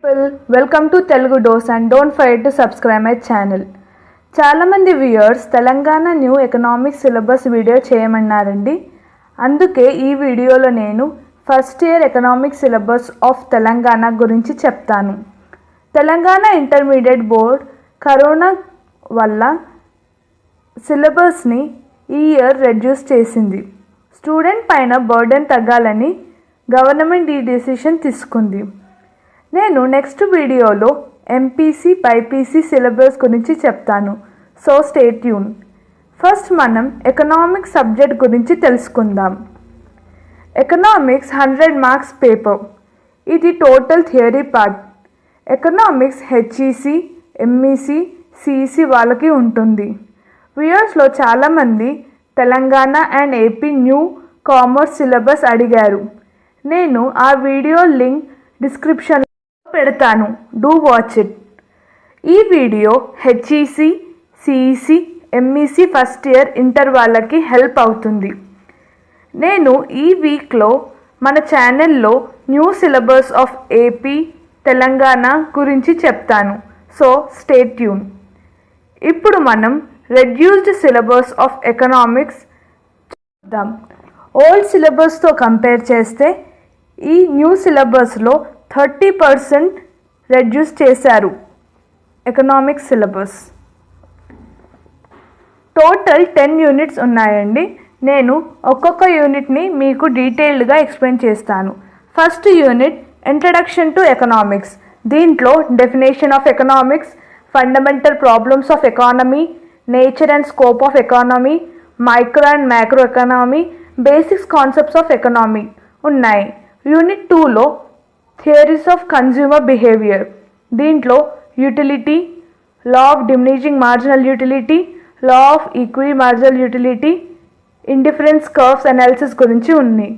Welcome to Telugu డోస్ and don't forget to subscribe my channel. చాలామంది viewers Telangana new economics syllabus video చేయమన్నారండి. అందుకే ఈ వీడియోలో నేను first year economics syllabus of Telangana గురించి చెప్తాను. తెలంగాణ ఇంటర్మీడియట్ బోర్డ్ కరోనా వల్ల సిలబస్ని ఈ ఇయర్ రెడ్యూస్ చేసింది. స్టూడెంట్ పైన బర్డెన్ తగ్గాలని గవర్నమెంట్ ఈ డెసిషన్ తీసుకుంది. నేను నెక్స్ట్ వీడియోలో ఎంపీసీ బైపీసీ సిలబస్ గురించి చెప్తాను. So stay tune. ఫస్ట్ మనం ఎకనామిక్స్ సబ్జెక్ట్ గురించి తెలుసుకుందాం. Economics 100 marks paper. ఇది total theory part. Economics HEC, MEC, CEC వాళ్ళకి ఉంటుంది. వ్యూయర్స్లో చాలామంది Telangana and AP new commerce syllabus అడిగారు. నేను ఆ వీడియో లింక్ డిస్క్రిప్షన్ పెడతాను. Do watch it. ఈ video HEC, CEC, MEC first year inter వాళ్ళకి హెల్ప్ అవుతుంది. నేను ఈ వీక్లో మన ఛానల్లో new syllabus of AP, Telangana గురించి చెప్తాను. So stay tune. ఇప్పుడు మనం రెడ్యూస్డ్ సిలబస్ ఆఫ్ ఎకనామిక్స్ చూద్దాం. ఓల్డ్ సిలబస్తో కంపేర్ చేస్తే ఈ న్యూ సిలబస్లో 30% రెడ్యూస్ చేశారు ఎకనామిక్స్ సిలబస్. టోటల్ 10 యూనిట్స్ ఉన్నాయండి. నేను ఒక్కొక్క యూనిట్ని మీకు డీటెయిల్డ్గా ఎక్స్ప్లెయిన్ చేస్తాను. First unit introduction to economics. దీంట్లో definition of economics, fundamental problems of economy, nature and scope of economy, micro and macro economy, basics concepts of economy ఉన్నాయి. Unit 2లో theories of consumer behaviour. దీంట్లో utility, law of diminishing marginal utility, law of equity marginal utility, indifference curves analysis గురించి ఉంది.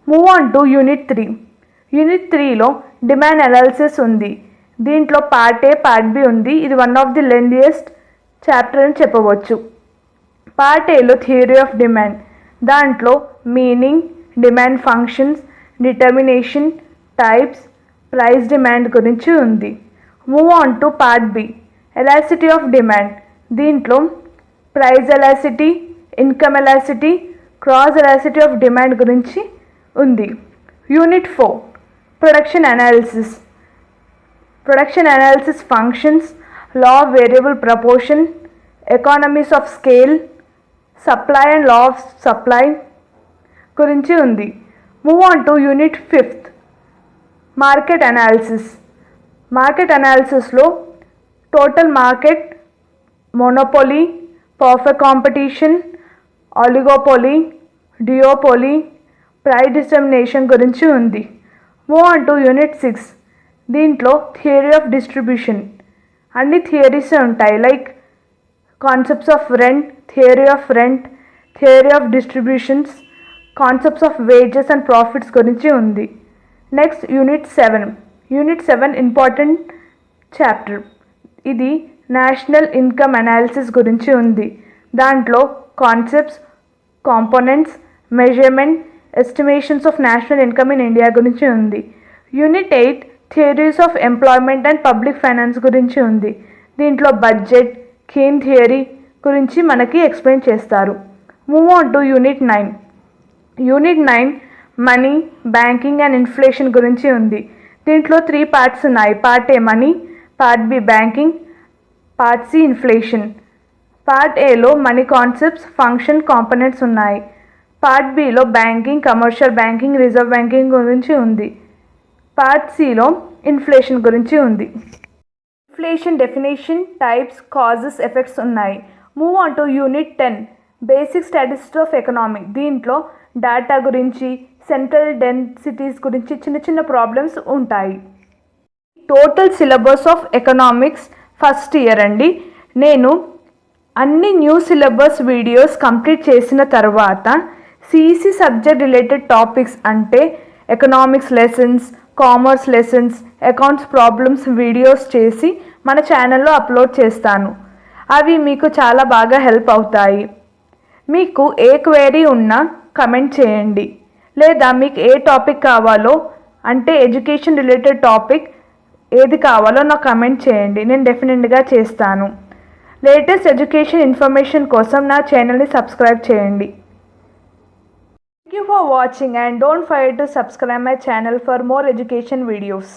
Move on to unit 3. Unit 3లో demand analysis ఉంది. దీంట్లో part A, part B ఉంది. ఇది one of the lengthiest chapter అని చెప్పవచ్చు. పార్ట్ ఏలో థియరీ ఆఫ్ డిమాండ్. దాంట్లో meaning, demand functions, determination, types, price demand గురించి ఉంది. Move on to part B, elasticity of demand. దీంట్లో price elasticity, income elasticity, cross elasticity of demand గురించి ఉంది. Unit 4 production analysis. Production analysis functions, law of variable proportion, economies of scale, supply and law of supply గురించి ఉంది. Move on to unit 5 market analysis. Market అనాలిసిస్లో total market, monopoly, perfect competition, oligopoly, duopoly, price determination గురించి ఉంది. Move on to unit 6. దీంట్లో theory of distribution. అన్ని theories ఉంటాయి. Like concepts of rent, theory of rent, theory of distributions, concepts of wages and profits గురించి ఉంది. Next unit 7. Unit 7 important chapter. ఇది national income analysis గురించి ఉంది. దాంట్లో concepts, components, measurement, estimations of national income in India గురించి ఉంది. Unit 8 theories of employment and public finance గురించి ఉంది. దీంట్లో బడ్జెట్, కీన్ థియరీ గురించి మనకి ఎక్స్ప్లెయిన్ చేస్తారు. Move on to unit 9. Unit 9 money, banking and inflation గురించి ఉంది. దీంట్లో 3 పార్ట్స్ ఉన్నాయి. Part A money, part B banking, part C inflation. Part ఏలో మనీ కాన్సెప్ట్స్, ఫంక్షన్, కాంపోనెంట్స్ ఉన్నాయి. పార్ట్ బిలో banking, commercial banking, reserve banking గురించి ఉంది. పార్ట్ సిలో ఇన్ఫ్లేషన్ గురించి ఉంది. Inflation definition, types, causes, effects ఉన్నాయి. Move on to unit 10 basic statistics of economy. దీంట్లో డేటా గురించి, సెంట్రల్ డెన్సిటీస్ గురించి చిన్న చిన్న ప్రాబ్లమ్స్ ఉంటాయి. Total syllabus of economics first year అండి. నేను అన్ని న్యూ సిలబస్ వీడియోస్ కంప్లీట్ చేసిన తర్వాత సిఈసి సబ్జెక్ట్ రిలేటెడ్ టాపిక్స్ అంటే economics lessons, commerce lessons, accounts problems videos చేసి మన ఛానల్లో అప్లోడ్ చేస్తాను. అవి మీకు చాలా బాగా హెల్ప్ అవుతాయి. మీకు ఏ క్వెరీ ఉన్నా కమెంట్ చేయండి. లేదా మీకు ఏ టాపిక్ కావాలో అంటే ఎడ్యుకేషన్ రిలేటెడ్ టాపిక్ ఏది కావాలో నాకు కమెంట్ చేయండి, నేను డెఫినెట్గా చేస్తాను. లేటెస్ట్ ఎడ్యుకేషన్ ఇన్ఫర్మేషన్ కోసం నా ఛానల్ని సబ్స్క్రైబ్ చేయండి. Thank you for watching and don't forget to subscribe my channel for more education videos.